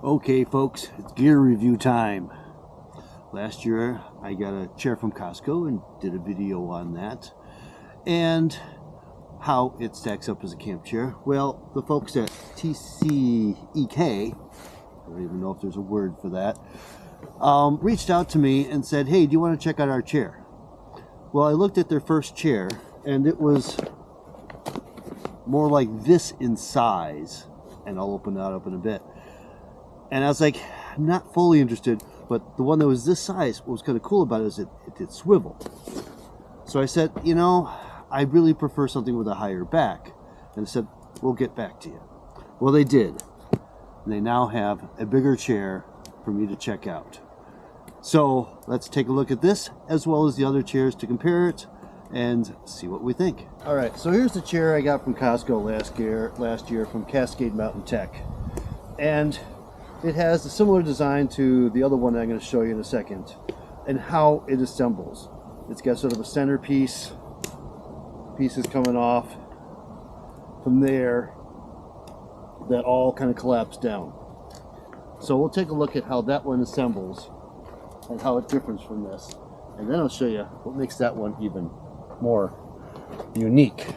Okay folks, it's gear review time. Last year I got a chair from Costco and did a video on that and how it stacks up as a camp chair. Well, the folks at TCEK, I don't even know if there's a word for that, reached out to me and said, hey, do you want to check out our chair? Well, I looked at their first chair and it was more like this in size, and I'll open that up in a bit. And I was like, not fully interested, but the one that was this size, what was kind of cool about it is it did swivel. So I said, you know, I really prefer something with a higher back. And I said, we'll get back to you. Well, they did. And they now have a bigger chair for me to check out. So let's take a look at this as well as the other chairs to compare it and see what we think. All right, so here's the chair I got from Costco last year from Cascade Mt Tech. And it has a similar design to the other one I'm going to show you in a second, and how it assembles. It's got sort of a centerpiece, pieces coming off from there that all kind of collapse down. So we'll take a look at how that one assembles and how it differs from this, and then I'll show you what makes that one even more unique.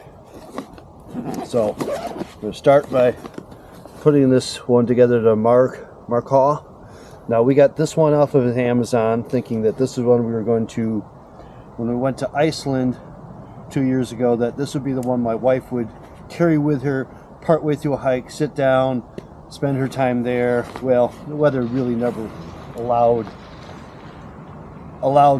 So I'm going to start by putting this one together to Marchway. Now we got this one off of Amazon, thinking that this is one we were going to, when we went to Iceland 2 years ago, that this would be the one my wife would carry with her partway through a hike, sit down, spend her time there. Well, the weather really never allowed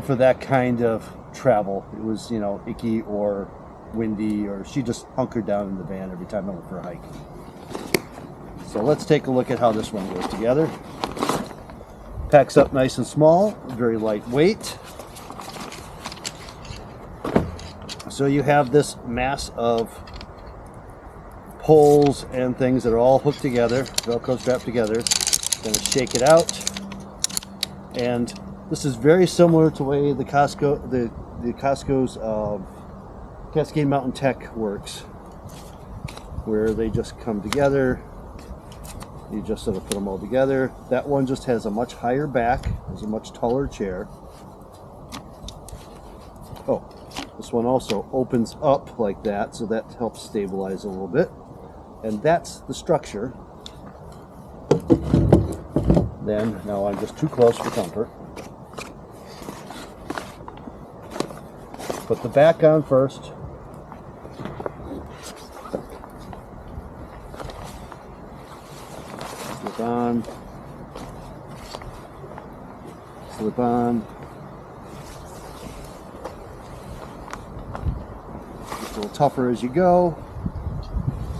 for that kind of travel. It was, you know, icky or windy, or she just hunkered down in the van every time I went for a hike. So let's take a look at how this one goes together. Packs up nice and small, very lightweight. So you have this mass of poles and things that are all hooked together, Velcro strapped together. Going to shake it out, and this is very similar to the way the Costco's Cascade Mt Tech works, where they just come together. You just sort of put them all together. That one just has a much higher back. It's a much taller chair. Oh, this one also opens up like that, so that helps stabilize a little bit. And that's the structure. Then, now I'm just too close for comfort. Put the back on first. Slip on. Slip on. It's a little tougher as you go.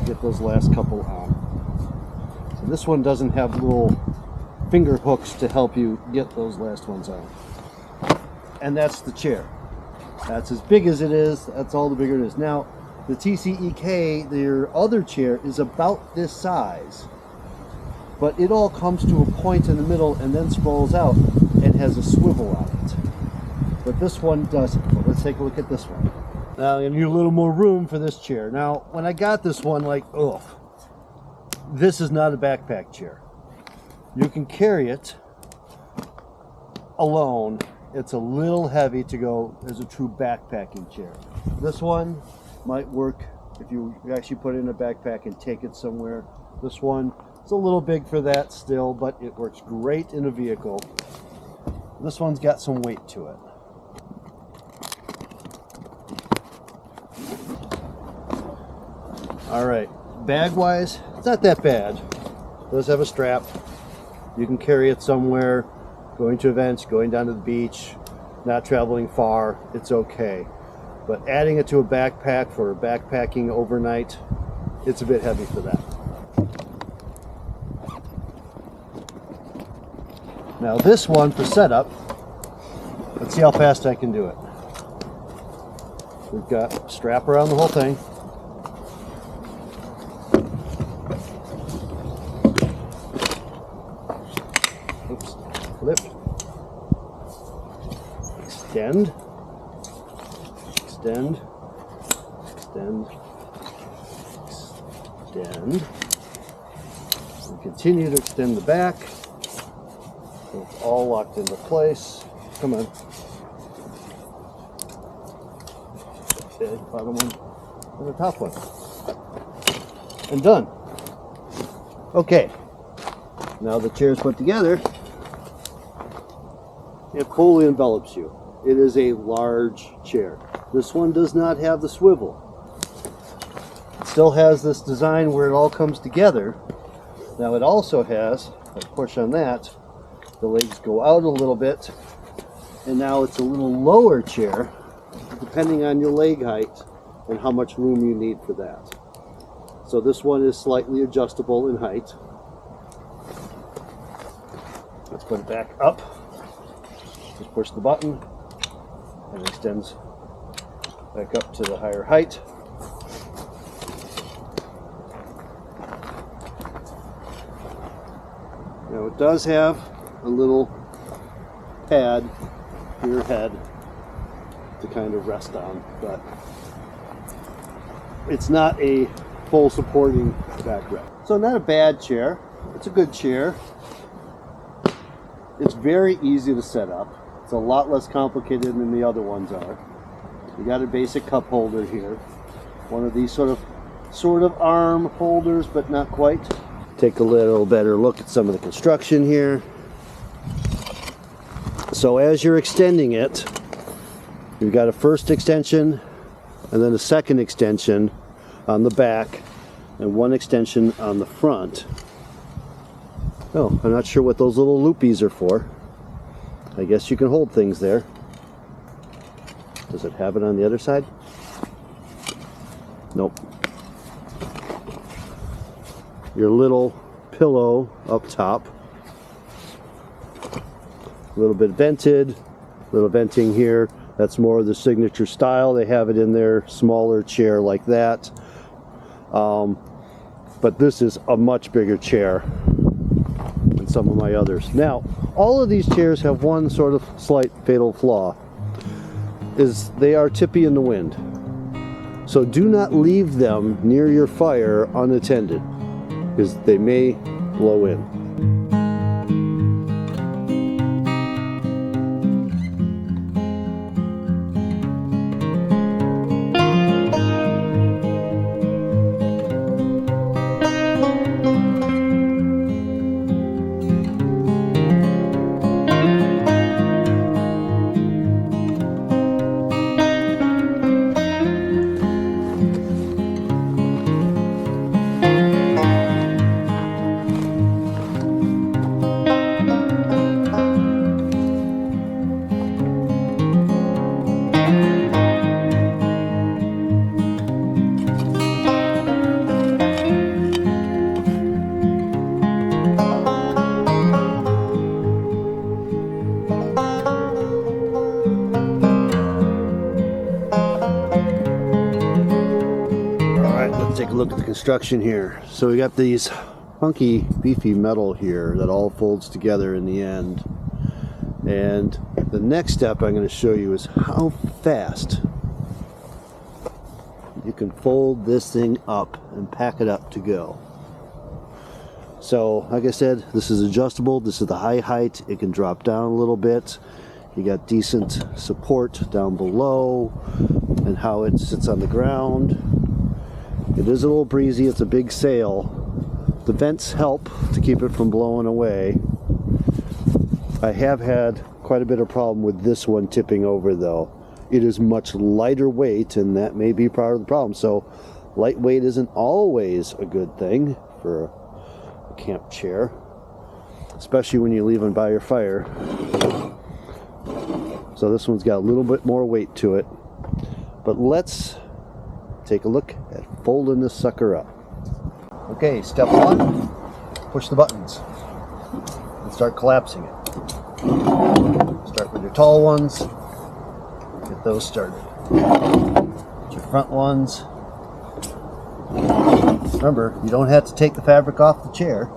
Get those last couple on. So this one doesn't have little finger hooks to help you get those last ones on. And that's the chair. That's as big as it is. That's all the bigger it is. Now, the TCEK, their other chair, is about this size, but it all comes to a point in the middle and then sprawls out and has a swivel on it. But this one doesn't. Well, let's take a look at this one. Now, you need a little more room for this chair. Now, when I got this one, like, ugh, this is not a backpack chair. You can carry it alone. It's a little heavy to go as a true backpacking chair. This one might work if you actually put it in a backpack and take it somewhere. This one is a little big for that still, but it works great in a vehicle. This one's got some weight to it. All right, bag-wise, it's not that bad. It does have a strap. You can carry it somewhere, going to events, going down to the beach, not traveling far, it's okay. But adding it to a backpack for backpacking overnight, it's a bit heavy for that. Now this one for setup, let's see how fast I can do it. We've got a strap around the whole thing. Oops, lift. Extend. Extend. Extend. Extend. We can continue to extend the back. So it's all locked into place. Come on. Okay, bottom one and the top one. And done. Okay. Now the chair is put together. It fully envelops you. It is a large chair. This one does not have the swivel. It still has this design where it all comes together. Now it also has, if I push on that, the legs go out a little bit, and now it's a little lower chair, depending on your leg height and how much room you need for that. So this one is slightly adjustable in height. Let's put it back up. Just push the button and it extends back up to the higher height. Now it does have a little pad for your head to kind of rest on, but it's not a full supporting backrest. So not a bad chair. It's a good chair. It's very easy to set up. It's a lot less complicated than the other ones are. You got a basic cup holder here. One of these sort of arm holders, but not quite. Take a little better look at some of the construction here. So as you're extending it, you've got a first extension and then a second extension on the back and one extension on the front. Oh, I'm not sure what those little loopies are for. I guess you can hold things there. Does it have it on the other side? Nope. Your little pillow up top. A little bit vented, a little venting here. That's more of the signature style. They have it in their smaller chair like that. But this is a much bigger chair than some of my others. Now, all of these chairs have one sort of slight fatal flaw, is they are tippy in the wind. So do not leave them near your fire unattended, because they may blow in. Take a look at the construction here. So we got these funky beefy metal here that all folds together in the end, and the next step I'm going to show you is how fast you can fold this thing up and pack it up to go. So like I said, this is adjustable. This is the high height. It can drop down a little bit. You got decent support down below and how it sits on the ground. It is a little breezy. It's a big sail. The vents help to keep it from blowing away. I have had quite a bit of problem with this one tipping over though. It is much lighter weight, and that may be part of the problem. So lightweight isn't always a good thing for a camp chair, especially when you leave them by your fire. So this one's got a little bit more weight to it. But let's take a look at folding this sucker up. Okay, step one, push the buttons and start collapsing it. Start with your tall ones, get those started. Get your front ones. Remember, you don't have to take the fabric off the chair.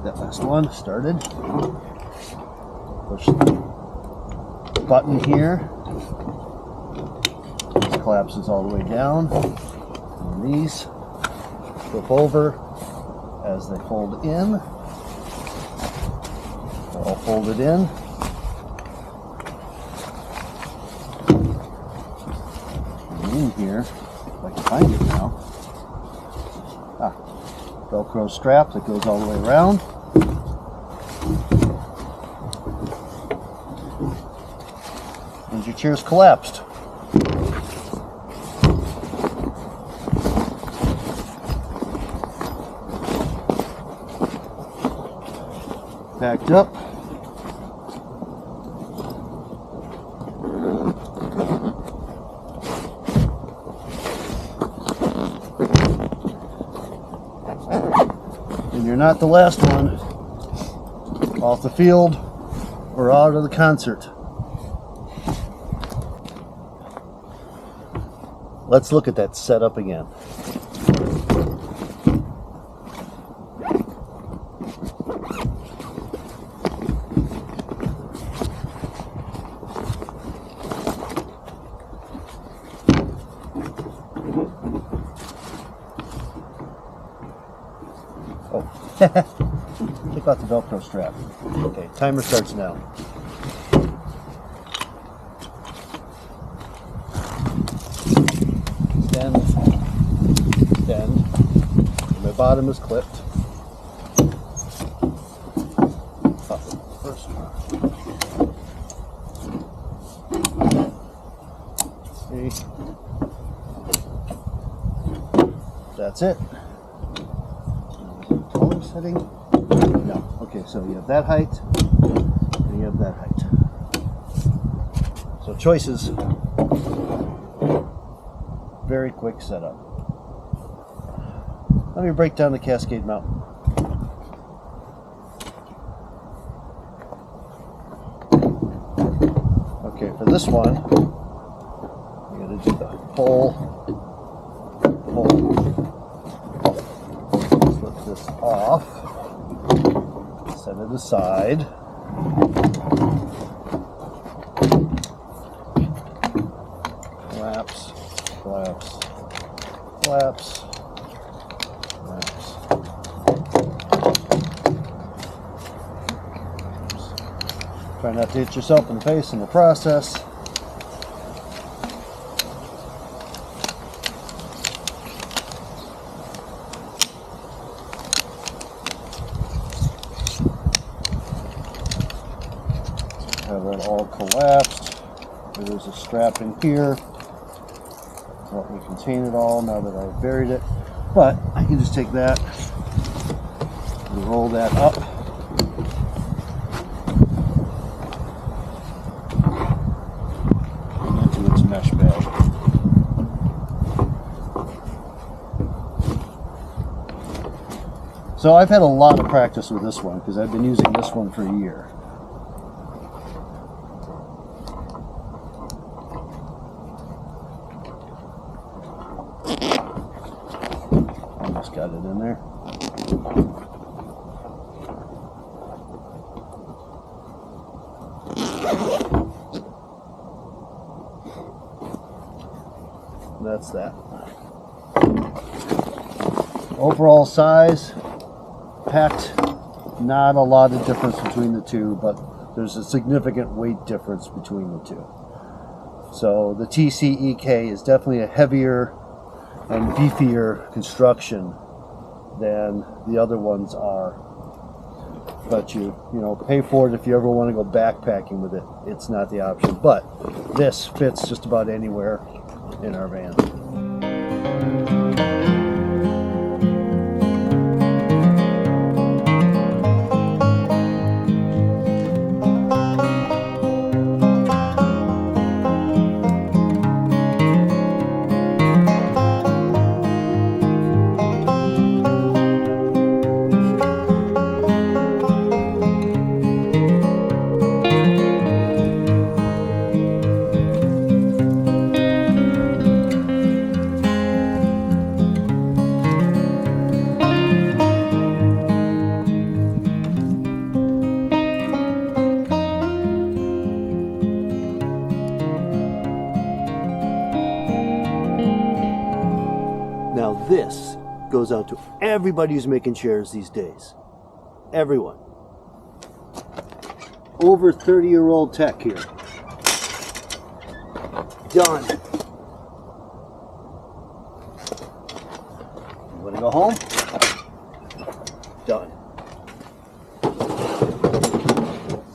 That last one started. Push the button here. Collapses all the way down, and these flip over as they fold in. They're all folded in. And in here, if I can find it now. Velcro strap that goes all the way around. And your chair's collapsed. Packed up. And you're not the last one off the field or out of the concert. Let's look at that setup again. Oh, take out the Velcro strap. Okay, timer starts now. Extend. My bottom is clipped. First one. Okay. That's it. Setting? No. Okay, so you have that height and you have that height. So choices. Very quick setup. Let me break down the Cascade Mt. Okay, for this one, you're going to do the pull. This off, set it aside, collapse, collapse, collapse, collapse. Try not to hit yourself in the face in the process. Have that all collapsed. There's a strap in here. Help me contain it all now that I've buried it. But I can just take that and roll that up. And into its mesh bag. So I've had a lot of practice with this one because I've been using this one for a year. Almost got it in there. That's that. Overall size, packed, not a lot of difference between the two, but there's a significant weight difference between the two. So the TCEK is definitely a heavier and beefier construction than the other ones are. But you pay for it if you ever want to go backpacking with it. It's not the option. But this fits just about anywhere in our van. goes out to everybody who's making chairs these days. Everyone. Over 30-year-old tech here. Done. You want to go home? Done.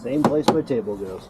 Same place my table goes.